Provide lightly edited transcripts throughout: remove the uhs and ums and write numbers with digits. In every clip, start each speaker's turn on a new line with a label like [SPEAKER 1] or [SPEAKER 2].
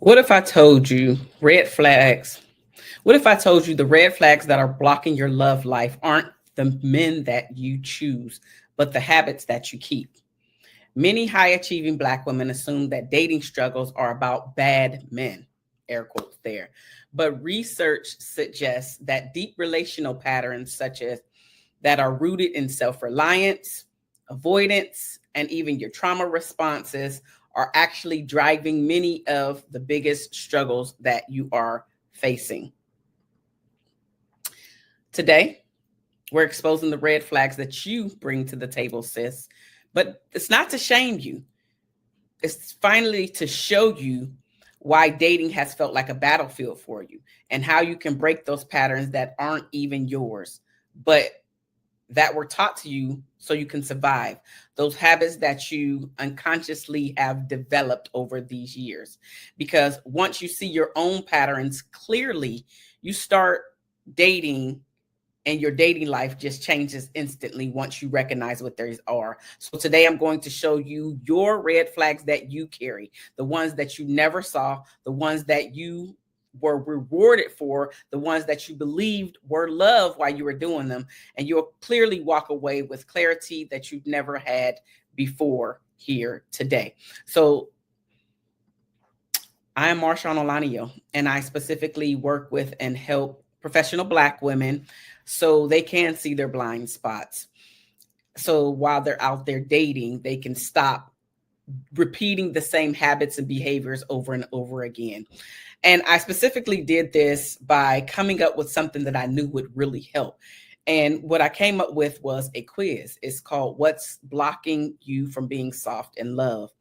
[SPEAKER 1] What if I told you red flags? What if I told you the red flags that are blocking your love life aren't the men that you choose, but the habits that you keep? Many high achieving Black women assume that dating struggles are about bad men, air quotes there. But research suggests that deep relational patterns, such as that are rooted in self reliance, avoidance, and even your trauma responses, are actually driving many of the biggest struggles that you are facing. Today, we're exposing the red flags that you bring to the table, sis. But it's not to shame you, it's finally to show you why dating has felt like a battlefield for you and how you can break those patterns that aren't even yours, but that were taught to you so you can survive, those habits that you unconsciously have developed over these years. Because once you see your own patterns clearly, you start dating and your dating life just changes instantly once you recognize what these are. So today I'm going to show you your red flags that you carry, the ones that you never saw, the ones that you were rewarded for, the ones that you believed were love while you were doing them, and you'll clearly walk away with clarity that you've never had before here today. So I am Marshawn Olanio, and I specifically work with and help professional Black women so they can see their blind spots. So while they're out there dating, they can stop repeating the same habits and behaviors over and over again. And I specifically did this by coming up with something that I knew would really help. And what I came up with was a quiz. It's called What's Blocking You from Being Soft in Love?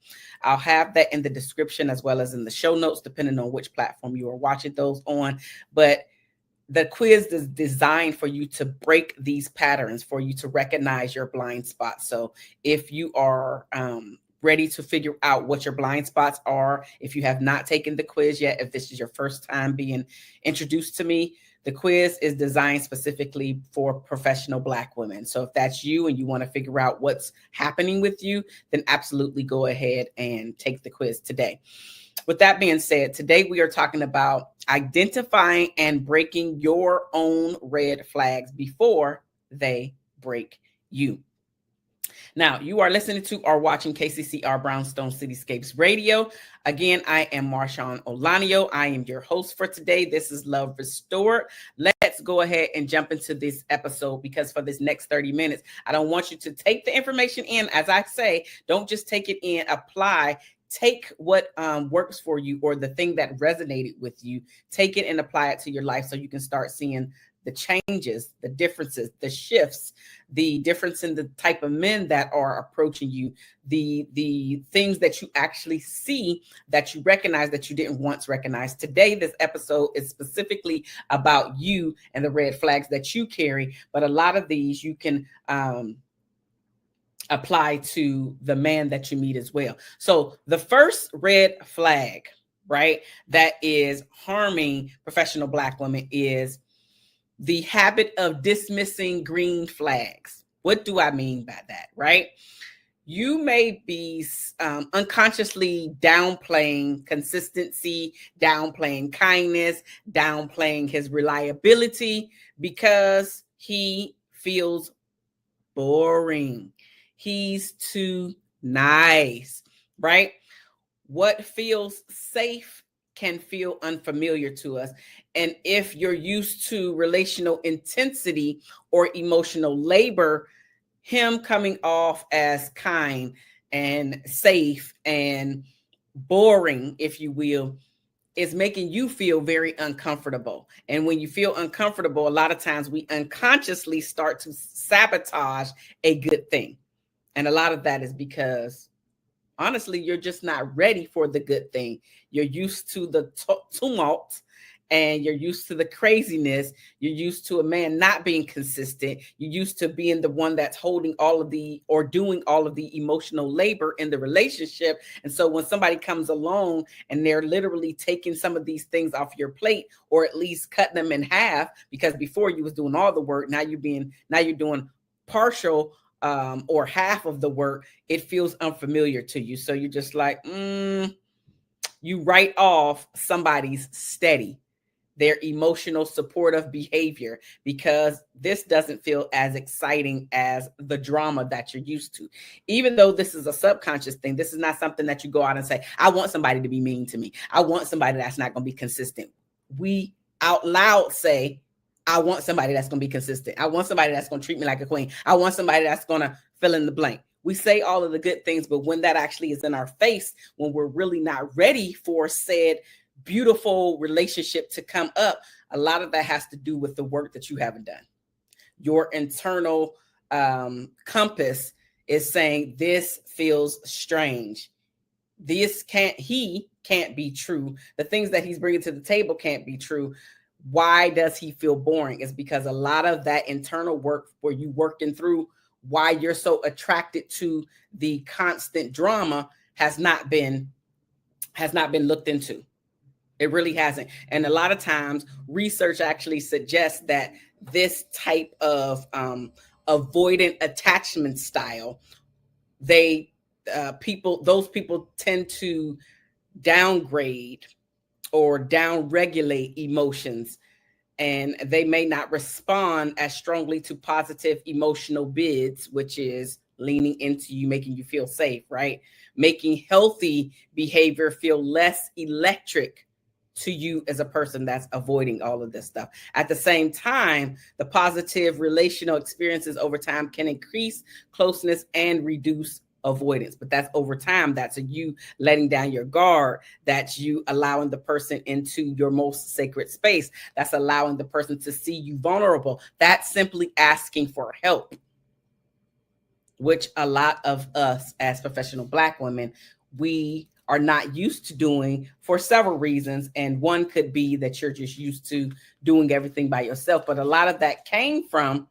[SPEAKER 1] I'll have that in the description as well as in the show notes, depending on which platform you are watching those on. But the quiz is designed for you to break these patterns, for you to recognize your blind spots. So if you are ready to figure out what your blind spots are, if you have not taken the quiz yet, if this is your first time being introduced to me, the quiz is designed specifically for professional Black women. So if that's you and you want to figure out what's happening with you, then absolutely go ahead and take the quiz today. With that being said, today we are talking about identifying and breaking your own red flags before they break you. Now, you are listening to or watching KCCR Brownstone Cityscapes Radio. Again, I am Marshawn Olanio. I am your host for today. This is Love Restored. Let's go ahead and jump into this episode, because for this next 30 minutes, I don't want you to take the information in. As I say, don't just take it in, apply. Take what works for you, or the thing that resonated with you, take it and apply it to your life so you can start seeing the changes, the differences, the shifts, the difference in the type of men that are approaching you, the things that you actually see that you recognize that you didn't once recognize. Today, this episode is specifically about you and the red flags that you carry, but a lot of these you can apply to the man that you meet as well. So the first red flag, right, that is harming professional Black women is the habit of dismissing green flags. What do I mean by that, right? You may be unconsciously downplaying consistency, downplaying kindness, downplaying his reliability because he feels boring. He's too nice, right? What feels safe can feel unfamiliar to us. And if you're used to relational intensity or emotional labor, him coming off as kind and safe and boring, if you will, is making you feel very uncomfortable. And when you feel uncomfortable, a lot of times we unconsciously start to sabotage a good thing. And a lot of that is because honestly, you're just not ready for the good thing. You're used to the tumult, and you're used to the craziness. You're used to a man not being consistent. You're used to being the one that's holding all of the, or doing all of the emotional labor in the relationship. And so when somebody comes along and they're literally taking some of these things off your plate, or at least cut them in half, because before you was doing all the work, now you're doing partial or half of the work, it feels unfamiliar to you. So you're just like, You write off somebody's steady, their emotional supportive behavior, because this doesn't feel as exciting as the drama that you're used to. Even though this is a subconscious thing, this is not something that you go out and say, I want somebody to be mean to me. I want somebody that's not going to be consistent. We out loud say, I want somebody that's going to be consistent. I want somebody that's going to treat me like a queen. I want somebody that's going to fill in the blank. We say all of the good things, but when that actually is in our face, when we're really not ready for said beautiful relationship to come up, a lot of that has to do with the work that you haven't done. Your internal compass is saying, this feels strange. He can't be true. The things that he's bringing to the table can't be true. Why does he feel boring? It's because a lot of that internal work where you working through why you're so attracted to the constant drama has not been looked into. It really hasn't. And a lot of times research actually suggests that this type of avoidant attachment style, those people tend to downgrade or downregulate emotions, and they may not respond as strongly to positive emotional bids, which is leaning into you, making you feel safe, right? Making healthy behavior feel less electric to you as a person that's avoiding all of this stuff. At the same time, the positive relational experiences over time can increase closeness and reduce avoidance. But that's over time. That's you letting down your guard. That's you allowing the person into your most sacred space. That's allowing the person to see you vulnerable. That's simply asking for help, which a lot of us as professional Black women, we are not used to doing for several reasons. And one could be that you're just used to doing everything by yourself. But a lot of that came from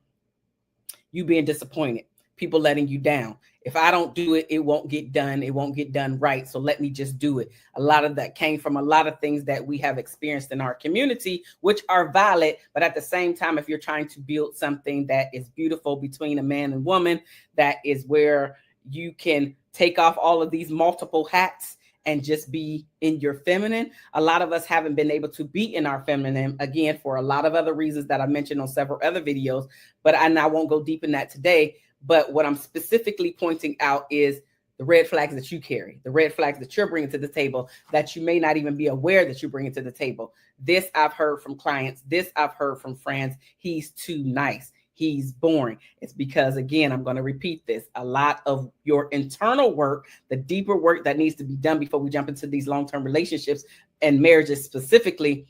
[SPEAKER 1] you being disappointed, people letting you down. If I don't do it, it won't get done. It won't get done right. So let me just do it. A lot of that came from a lot of things that we have experienced in our community, which are valid. But at the same time, if you're trying to build something that is beautiful between a man and woman, that is where you can take off all of these multiple hats and just be in your feminine. A lot of us haven't been able to be in our feminine, again, for a lot of other reasons that I mentioned on several other videos, but I won't go deep in that today. But what I'm specifically pointing out is the red flags that you carry, the red flags that you're bringing to the table that you may not even be aware that you're bringing to the table. This I've heard from clients. This I've heard from friends. He's too nice. He's boring. It's because, again, I'm going to repeat this. A lot of your internal work, the deeper work that needs to be done before we jump into these long-term relationships and marriages specifically,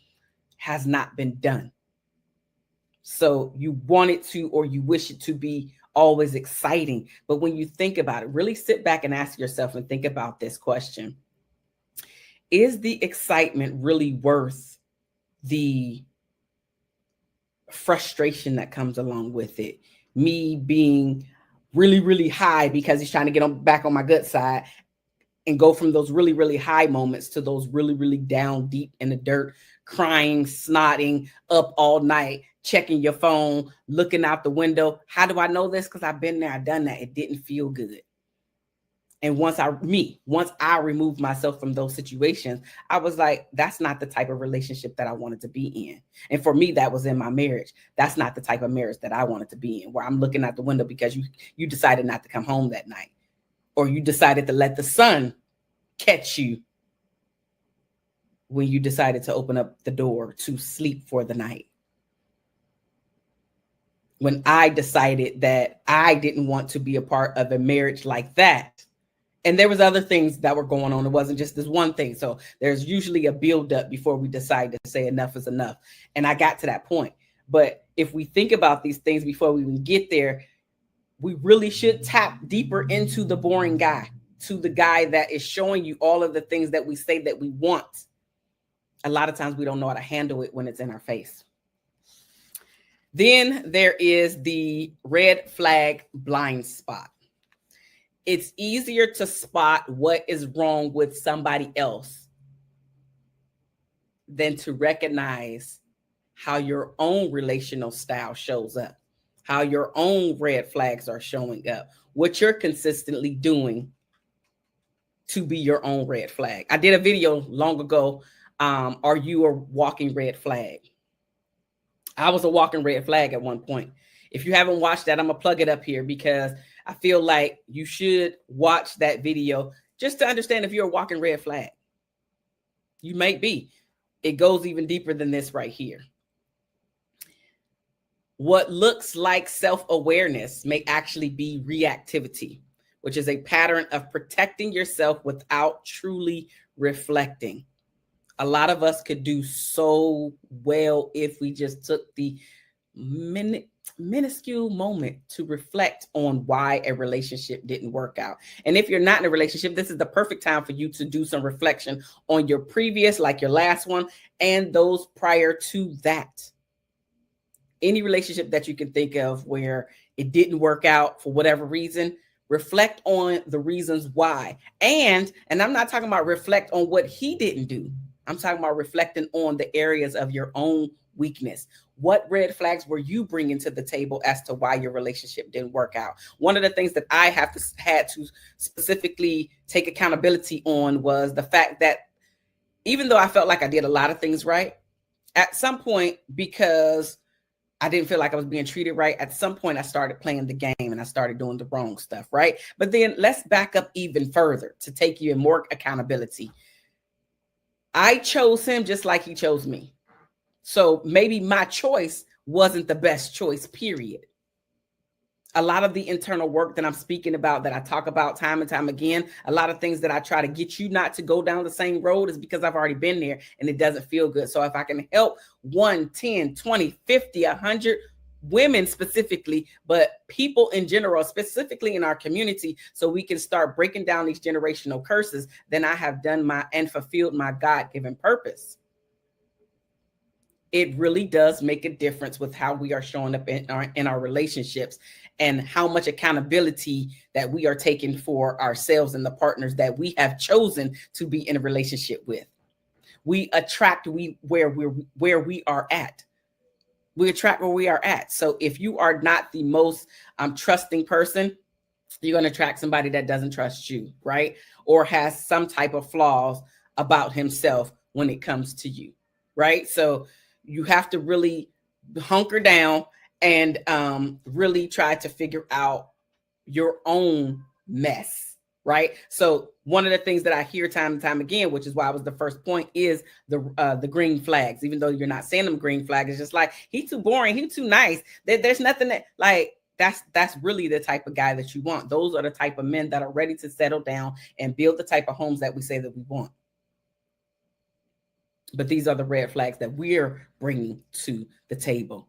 [SPEAKER 1] has not been done. So you want it to, or you wish it to be always exciting. But when you think about it, really sit back and ask yourself and think about this question. Is the excitement really worth the frustration that comes along with it? Me being really, really high because he's trying to get back on my good side, and go from those really, really high moments to those really, really down deep in the dirt, crying, snotting, up all night, checking your phone, looking out the window. How do I know this? Because I've been there, I've done that. It didn't feel good. And once I removed myself from those situations, I was like, that's not the type of relationship that I wanted to be in. And for me, that was in my marriage. That's not the type of marriage that I wanted to be in, where I'm looking out the window because you decided not to come home that night, or you decided to let the sun catch you when you decided to open up the door to sleep for the night. When I decided that I didn't want to be a part of a marriage like that. And there was other things that were going on. It wasn't just this one thing. So there's usually a buildup before we decide to say enough is enough. And I got to that point. But if we think about these things before we even get there, we really should tap deeper into the boring guy, to the guy that is showing you all of the things that we say that we want. A lot of times we don't know how to handle it when it's in our face. Then there is the red flag blind spot. It's easier to spot what is wrong with somebody else than to recognize how your own relational style shows up, how your own red flags are showing up, what you're consistently doing to be your own red flag. I did a video long ago. Are you a walking red flag? I was a walking red flag at one point. If you haven't watched that, I'm gonna plug it up here because I feel like you should watch that video just to understand if you're a walking red flag. You might be. It goes even deeper than this right here. What looks like self-awareness may actually be reactivity, which is a pattern of protecting yourself without truly reflecting. A lot of us could do so well if we just took the minuscule moment to reflect on why a relationship didn't work out. And if you're not in a relationship, this is the perfect time for you to do some reflection on your previous, like your last one, and those prior to that. Any relationship that you can think of where it didn't work out for whatever reason, reflect on the reasons why. And I'm not talking about reflect on what he didn't do. I'm talking about reflecting on the areas of your own weakness. What red flags were you bringing to the table as to why your relationship didn't work out? One of the things that I had to specifically take accountability on was the fact that even though I felt like I did a lot of things right, at some point, because I didn't feel like I was being treated right, at some point I started playing the game and I started doing the wrong stuff, right? But then let's back up even further to take you in more accountability. I chose him just like he chose me. So maybe my choice wasn't the best choice, period. A lot of the internal work that I'm speaking about, that I talk about time and time again, a lot of things that I try to get you not to go down the same road is because I've already been there and it doesn't feel good. So if I can help 1, 10, 20, 50, 100 women specifically, but people in general, specifically in our community, so we can start breaking down these generational curses, then I have done and fulfilled my God-given purpose. It really does make a difference with how we are showing up in our relationships and how much accountability that we are taking for ourselves and the partners that we have chosen to be in a relationship with. We attract where we are at. We attract where we are at. So if you are not the most trusting person, you're going to attract somebody that doesn't trust you, right? Or has some type of flaws about himself when it comes to you, right? So you have to really hunker down and really try to figure out your own mess, right? So one of the things that I hear time and time again, which is why it was the first point, is the green flags. Even though you're not saying them green flags, it's just like, he's too boring, he's too nice. There's nothing that, like, that's really the type of guy that you want. Those are the type of men that are ready to settle down and build the type of homes that we say that we want. But these are the red flags that we're bringing to the table,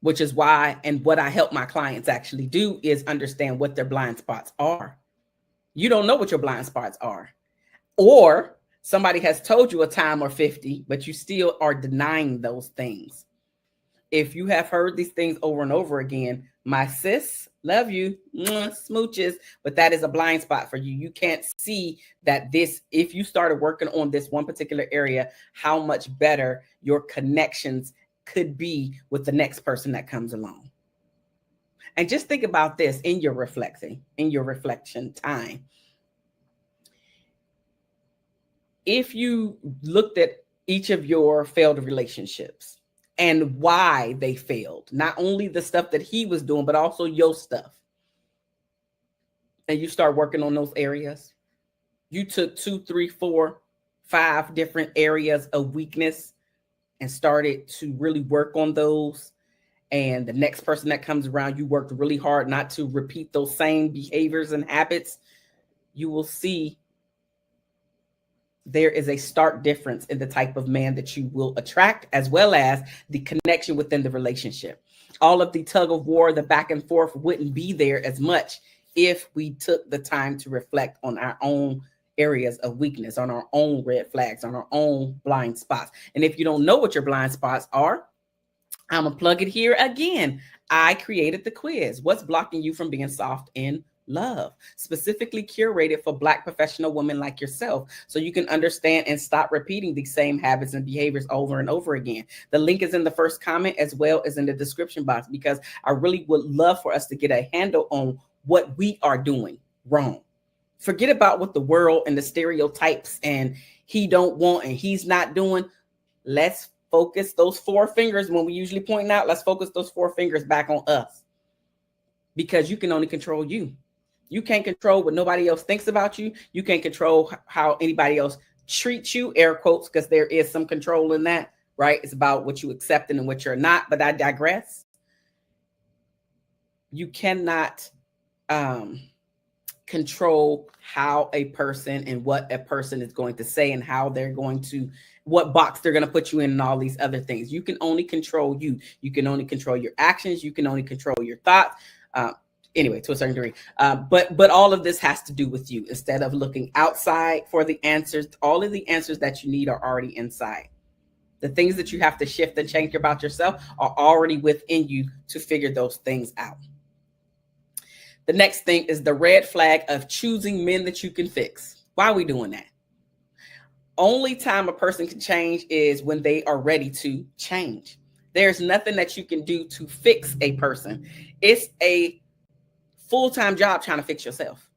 [SPEAKER 1] which is why, and what I help my clients actually do is understand what their blind spots are. You don't know what your blind spots are, or somebody has told you a time or 50, but you still are denying those things. If you have heard these things over and over again, my sis, love you, smooches, but that is a blind spot for you. You can't see that if you started working on this one particular area, how much better your connections could be with the next person that comes along. And just think about this in your reflection time. If you looked at each of your failed relationships and why they failed, not only the stuff that he was doing, but also your stuff, and you start working on those areas, you took 2, 3, 4, 5 different areas of weakness and started to really work on those. And the next person that comes around, you worked really hard not to repeat those same behaviors and habits. You will see there is a stark difference in the type of man that you will attract, as well as the connection within the relationship. All of the tug of war, the back and forth wouldn't be there as much if we took the time to reflect on our own areas of weakness, on our own red flags, on our own blind spots. And if you don't know what your blind spots are, I'm going to plug it here again. I created the quiz. What's blocking you from being soft in love? Specifically curated for Black professional women like yourself, so you can understand and stop repeating these same habits and behaviors over and over again. The link is in the first comment as well as in the description box, because I really would love for us to get a handle on what we are doing wrong. Forget about what the world and the stereotypes and he don't want and he's not doing. Let's focus those four fingers when we usually point out. Let's focus those four fingers back on us, because you can only control you. You can't control what nobody else thinks about you. You can't control how anybody else treats you, air quotes, because there is some control in that, right? It's about what you accept and what you're not, but I digress. You cannot control how a person and what a person is going to say and how they're going to, what box they're going to put you in and all these other things. You can only control you. You can only control your actions. You can only control your thoughts. Anyway, to a certain degree, but all of this has to do with you. Instead of looking outside for the answers, all of the answers that you need are already inside. The things that you have to shift and change about yourself are already within you to figure those things out. The next thing is the red flag of choosing men that you can fix. Why are we doing that? Only time a person can change is when they are ready to change. There's nothing that you can do to fix a person. It's a full-time job trying to fix yourself.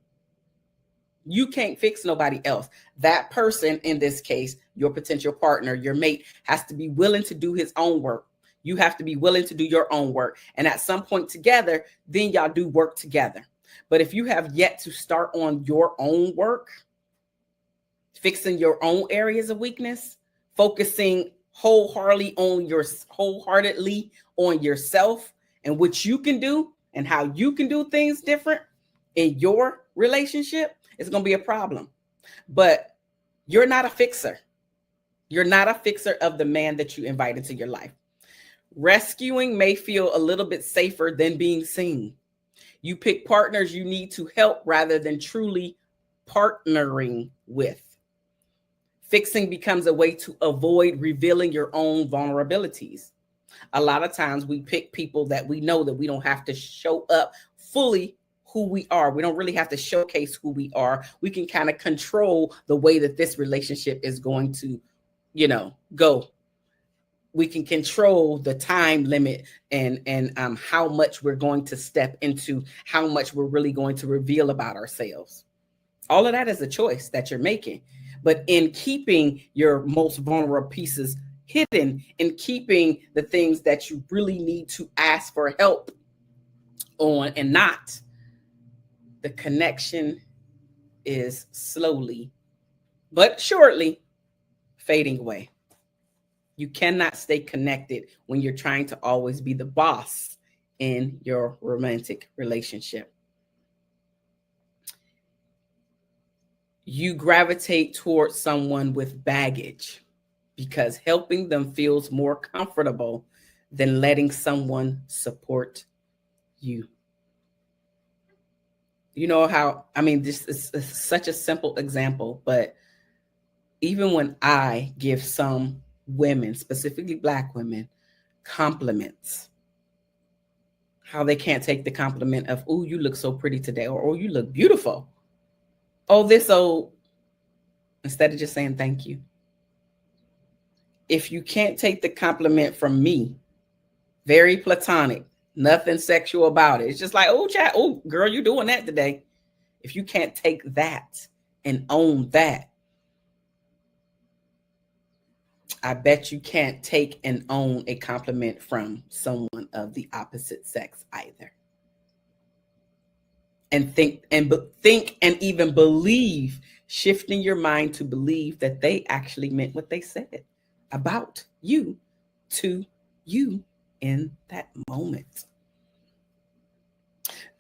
[SPEAKER 1] You can't fix nobody else. That person, in this case, your potential partner, your mate, has to be willing to do his own work. You have to be willing to do your own work. And at some point together, then y'all do work together. But if you have yet to start on your own work, fixing your own areas of weakness, focusing wholeheartedly on yourself and what you can do and how you can do things different in your relationship, it's going to be a problem. But you're not a fixer. You're not a fixer of the man that you invite into your life. Rescuing may feel a little bit safer than being seen. You pick partners you need to help rather than truly partnering with. Fixing becomes a way to avoid revealing your own vulnerabilities. A lot of times we pick people that we know that we don't have to show up fully who we are. We don't really have to showcase who we are. We can kind of control the way that this relationship is going to, go. We can control the time limit and how much we're going to step into, how much we're really going to reveal about ourselves. All of that is a choice that you're making. But in keeping your most vulnerable pieces hidden, in keeping the things that you really need to ask for help on and not, the connection is slowly but surely fading away. You cannot stay connected when you're trying to always be the boss in your romantic relationship. You gravitate towards someone with baggage because helping them feels more comfortable than letting someone support you. You know how, this is such a simple example, but even when I give some women, specifically Black women, compliments, how they can't take the compliment of, oh, you look so pretty today, or oh, you look beautiful. Oh, instead of just saying thank you. If you can't take the compliment from me, very platonic, nothing sexual about it. It's just like, oh, chat, oh, girl, you doing that today. If you can't take that and own that, I bet you can't take and own a compliment from someone of the opposite sex either. And think and even believe, shifting your mind to believe that they actually meant what they said about you to you in that moment.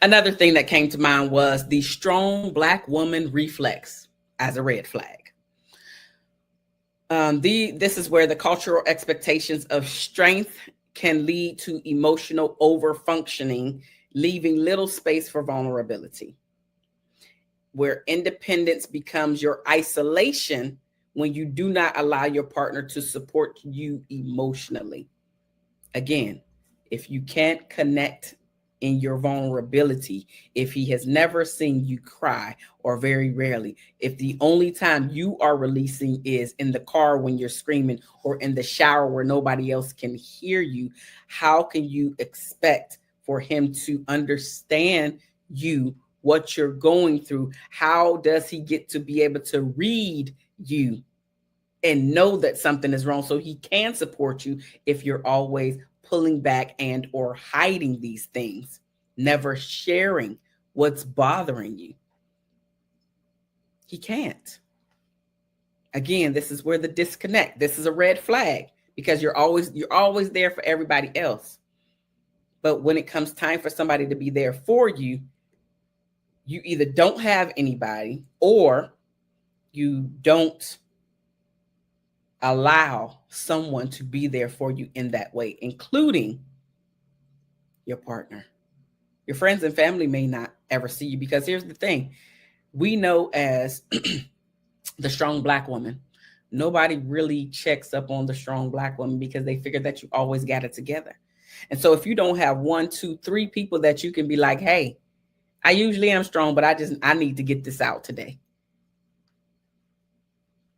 [SPEAKER 1] Another thing that came to mind was the strong Black woman reflex as a red flag. This is where the cultural expectations of strength can lead to emotional overfunctioning, leaving little space for vulnerability. Where independence becomes your isolation when you do not allow your partner to support you emotionally. Again, if you can't connect in your vulnerability, if he has never seen you cry, or very rarely, if the only time you are releasing is in the car when you're screaming, or in the shower where nobody else can hear you, how can you expect for him to understand you what you're going through? How does he get to be able to read you and know that something is wrong so he can support you if you're always pulling back and or hiding these things, never sharing what's bothering you? He can't. Again, this is where the disconnect. This is a red flag because you're always there for everybody else. But when it comes time for somebody to be there for you, you either don't have anybody or you don't allow someone to be there for you in that way, including your partner. Your friends and family may not ever see you, because here's the thing. We know as the strong Black woman, nobody really checks up on the strong Black woman because they figure that you always got it together. And so if you don't have 1, 2, 3 people that you can be like, hey, I usually am strong, but I need to get this out today.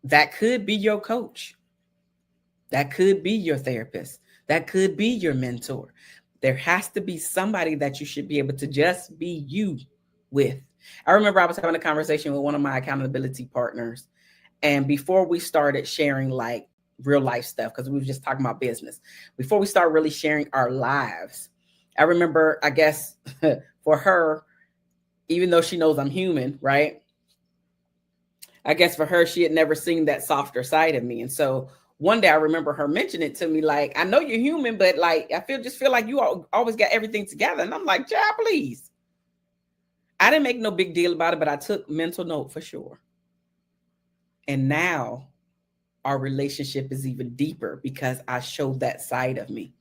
[SPEAKER 1] That could be your coach. That could be your therapist. That could be your mentor. There has to be somebody that you should be able to just be you with. I remember I was having a conversation with one of my accountability partners. And before we started sharing like real life stuff, because we were just talking about business, before we started really sharing our lives, I remember, I guess for her, even though she knows I'm human, right? I guess for her, she had never seen that softer side of me. And so one day I remember her mentioning it to me, like, I know you're human, but like, I just feel like you always got everything together. And I'm like, child, please. I didn't make no big deal about it, but I took mental note for sure. And now our relationship is even deeper because I showed that side of me.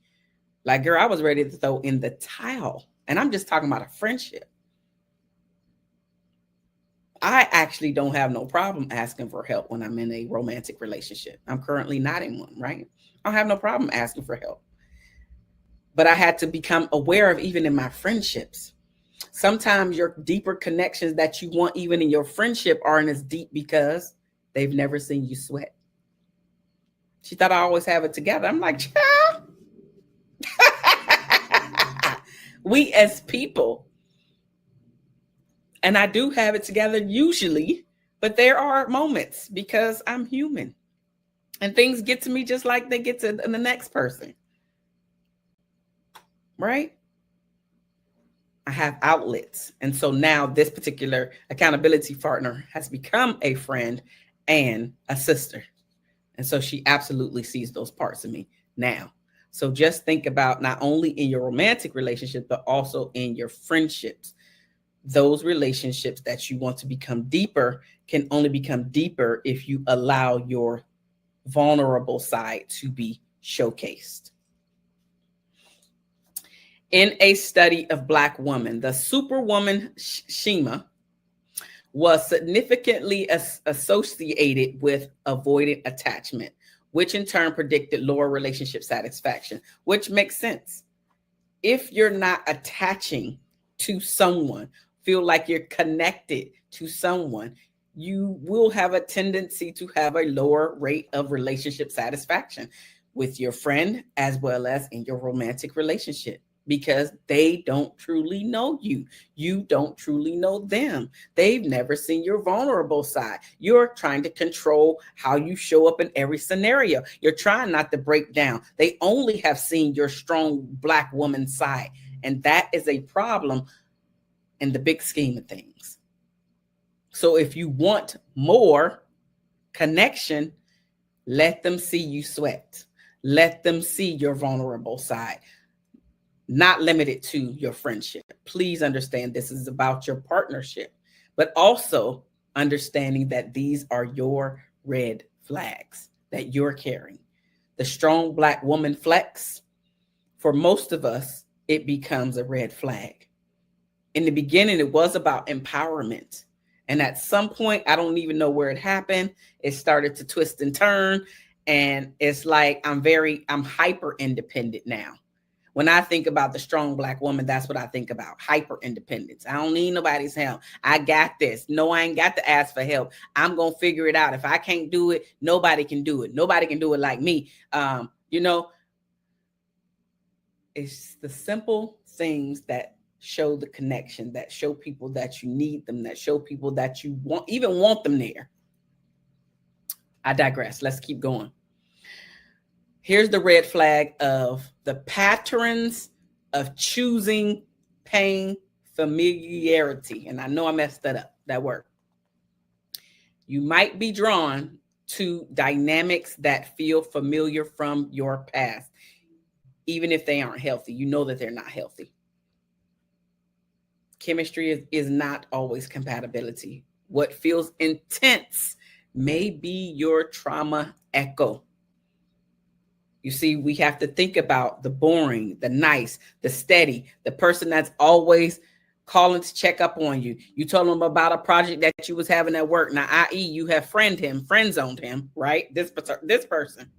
[SPEAKER 1] Like, girl, I was ready to throw in the towel. And I'm just talking about a friendship. I actually don't have no problem asking for help when I'm in a romantic relationship. I'm currently not in one, right? I don't have no problem asking for help. But I had to become aware of, even in my friendships, sometimes your deeper connections that you want even in your friendship aren't as deep because they've never seen you sweat. She thought I always have it together. I'm like, child. We as people, and I do have it together usually, but there are moments because I'm human and things get to me just like they get to the next person. Right? I have outlets. And so now this particular accountability partner has become a friend and a sister. And so she absolutely sees those parts of me now. So just think about not only in your romantic relationship, but also in your friendships. Those relationships that you want to become deeper can only become deeper if you allow your vulnerable side to be showcased. In a study of Black women, the superwoman Shima was significantly associated with avoidant attachment, which in turn predicted lower relationship satisfaction, which makes sense. If you're not attaching to someone, feel like you're connected to someone, you will have a tendency to have a lower rate of relationship satisfaction with your friend as well as in your romantic relationship, because they don't truly know you. You don't truly know them. They've never seen your vulnerable side. You're trying to control how you show up in every scenario. You're trying not to break down. They only have seen your strong Black woman side. And that is a problem in the big scheme of things. So if you want more connection, let them see you sweat. Let them see your vulnerable side. Not limited to your friendship. Please understand this is about your partnership, but also understanding that these are your red flags that you're carrying. The strong Black woman flex, for most of us, it becomes a red flag. In the beginning, it was about empowerment. And at some point, I don't even know where it happened. It started to twist and turn. And it's like, I'm hyper independent now. When I think about the strong Black woman, that's what I think about. Hyper independence. I don't need nobody's help. I got this. No, I ain't got to ask for help. I'm going to figure it out. If I can't do it, nobody can do it. Nobody can do it like me. It's the simple things that show the connection, that show people that you need them, that show people that you want them there. I digress. Let's keep going. Here's the red flag of the patterns of choosing pain familiarity. And I know I messed that word. You might be drawn to dynamics that feel familiar from your past, even if they aren't healthy. You know that they're not healthy. Chemistry is not always compatibility. What feels intense may be your trauma echo. You see, we have to think about the boring, the nice, the steady, the person that's always calling to check up on you. You told them about a project that you was having at work. Now, i.e., you have friend zoned him, right? This person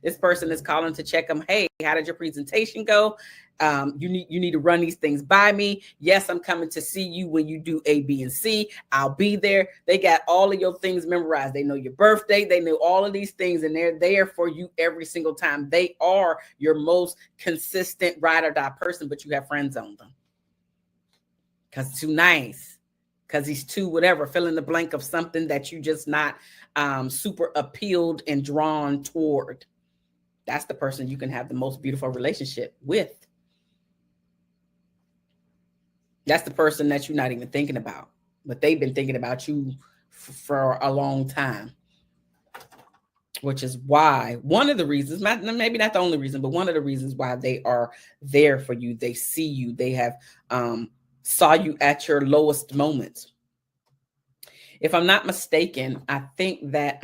[SPEAKER 1] is calling to check him. Hey, how did your presentation go? You need to run these things by me. Yes, I'm coming to see you when you do A, B, and C. I'll be there. They got all of your things memorized. They know your birthday. They know all of these things, and they're there for you every single time. They are your most consistent ride or die person, but you have friends on them because too nice, because he's too whatever, fill in the blank of something that you just not super appealed and drawn toward. That's the person you can have the most beautiful relationship with. That's the person that you're not even thinking about, but they've been thinking about you for a long time, which is why one of the reasons, maybe not the only reason, but one of the reasons why they are there for you. They see you. They have saw you at your lowest moments. If I'm not mistaken, I think that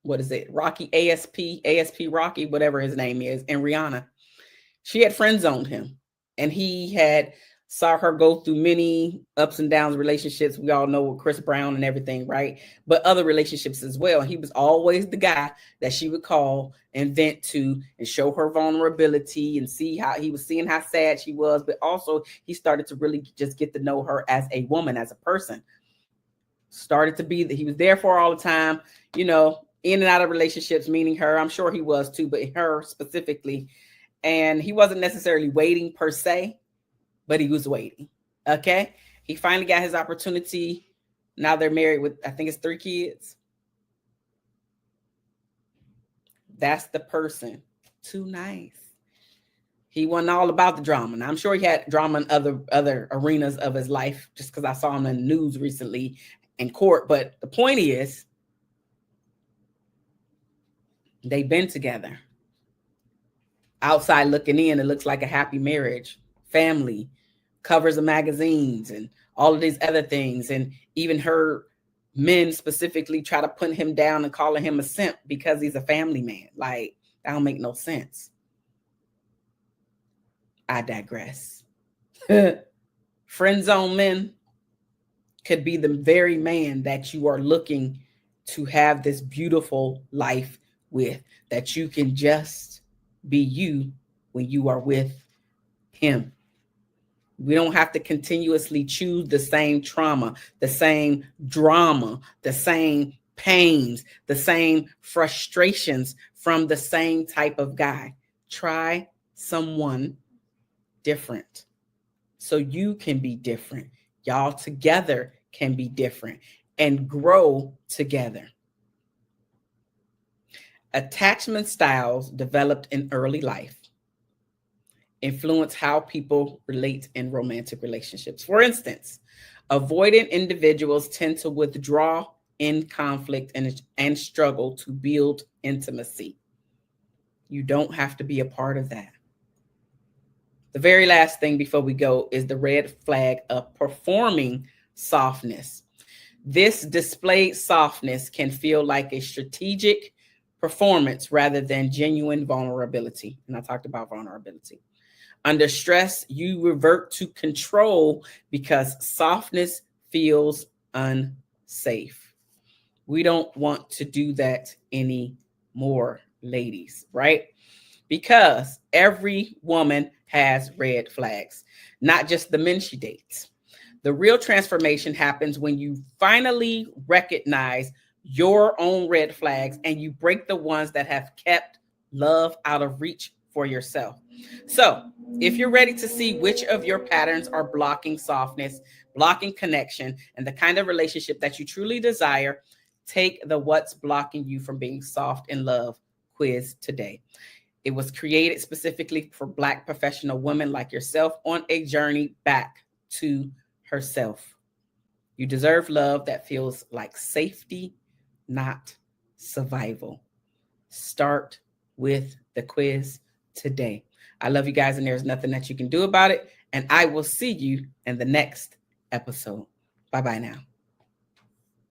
[SPEAKER 1] what is it? Rocky ASP Rocky, whatever his name is, and Rihanna, she had friend zoned him, and he had saw her go through many ups and downs relationships. We all know with Chris Brown and everything, right? But other relationships as well. He was always the guy that she would call and vent to and show her vulnerability and see how he was seeing how sad she was. But also he started to really just get to know her as a woman, as a person. Started to be that he was there for her all the time, you know, in and out of relationships, meaning her. I'm sure he was too, but her specifically. And he wasn't necessarily waiting per se, but he was waiting. Okay. He finally got his opportunity. Now they're married with, I think it's 3 kids. That's the person. Too nice. He wasn't all about the drama. Now, I'm sure he had drama in other arenas of his life, just because I saw him in the news recently in court. But the point is, they've been together. Outside looking in, it looks like a happy marriage, family, covers of magazines, and all of these other things. And even her men specifically try to put him down and calling him a simp because he's a family man. Like, that don't make no sense. I digress. Friend zone men could be the very man that you are looking to have this beautiful life with, that you can just be you when you are with him. We don't have to continuously choose the same trauma, the same drama, the same pains, the same frustrations from the same type of guy. Try someone different so you can be different. Y'all together can be different and grow together. Attachment styles developed in early life influence how people relate in romantic relationships. For instance, avoidant individuals tend to withdraw in conflict and struggle to build intimacy. You don't have to be a part of that. The very last thing before we go is the red flag of performing softness. This displayed softness can feel like a strategic performance rather than genuine vulnerability. And I talked about vulnerability. Under stress, you revert to control because softness feels unsafe. We don't want to do that anymore, ladies, right? Because every woman has red flags, not just the men she dates. The real transformation happens when you finally recognize your own red flags and you break the ones that have kept love out of reach for yourself. So if you're ready to see which of your patterns are blocking softness, blocking connection, and the kind of relationship that you truly desire, take the What's Blocking You from Being Soft in Love quiz today. It was created specifically for Black professional women like yourself on a journey back to herself. You deserve love that feels like safety, not survival. Start with the quiz today. I love you guys, and there's nothing that you can do about it. And I will see you in the next episode. Bye-bye now.